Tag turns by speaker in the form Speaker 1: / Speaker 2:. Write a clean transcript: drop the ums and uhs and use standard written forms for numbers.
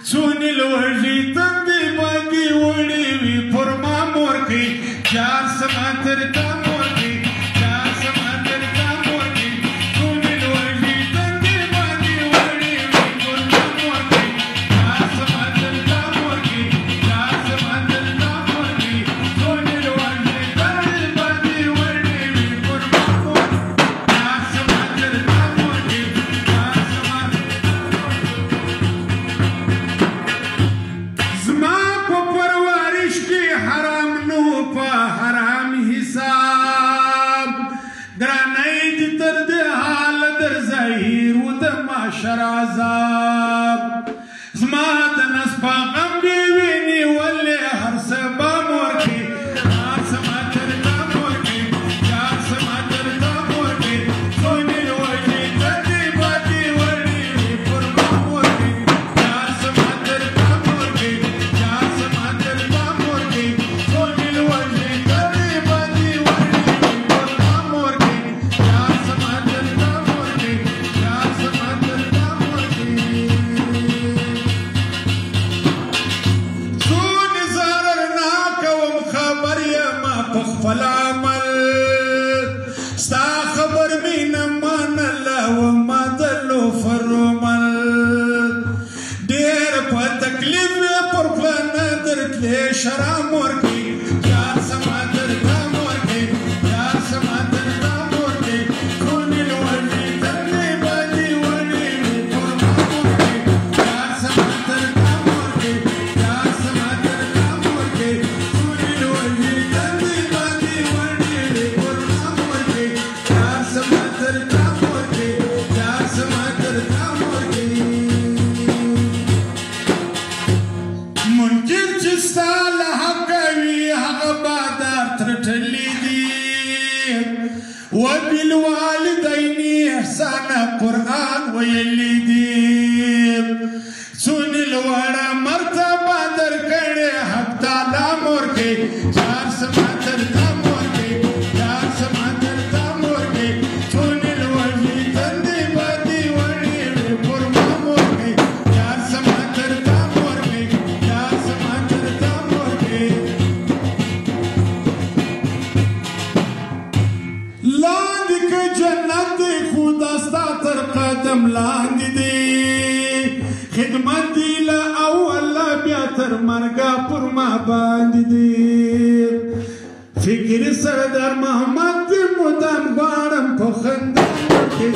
Speaker 1: څونې لوږې تندې باندې وړې وي پر ما مور کوي چار سما تر تا مور کوي چار سما تر تا مور کوي څونې لوږې تندې باندې وړې وي پر ما مور کوي چار سما تر تا مور کوي چار سما تر تا مور کوي څونې لوږې تندې باندې وړې وي پر ما مور چار سما تر تا مور کوي چار سما تر تا مور زما په پرورش کې حرام نو په حرام حساب ګرانۍ دې تر دې حاله در ظاهر و د معاشر عذاب زما د نس په غم دې وینې ولې هر څه به مور کې چار سما تر تا مور کې چار سما تر تا مور کې څونې لوږې تندې باندې وړې وي پر ما مور کې چار سما تر تا مور کې چار سما تر تا مور کې څونې لوږې تندې باندې وړې وي پر ما مور کې چار سما تر تا مور کې چار سما تر تا مور کې څونه ضرر نه کوم خبر یم په خپل عمل ستا خبر مې نه منله وما د لوفر عمل ډېر په تکلیف مې پر خوله نه درتلې شرم ورکړي چار سما تر تا مور کې چار سما تر تا مور کې څونې لوږې تندې باندې وړې وي پر ما مور کې چار سما تر تا مور کې چار سما تر تا مور کې څونې لوږې تندې باندې وړې وي پر ما مور کې چار سما تر تا مور کې چار سما تر تا مور کې منکر چې ستا له حقه وي هغه بادار ترټلي دي وبالوالدین احسانه قرآن ویلی دي څونې لوړه مرتبه درکړې حق تعالی مور کې چار سما تر تا مور کې چار سما تر تا مور کې څونې لوږې تندې باندې وړې وي پر ما مور کې چار سما تر تا مور کې چار سما تر تا مور کې لاندې که جنت دی خو دا ستا تر قدم لاندې دی خدمت دی له اوله بیا تر مرګه پر ما باندې دی فکر سردار محمد دی مدام غواړم په خندا کې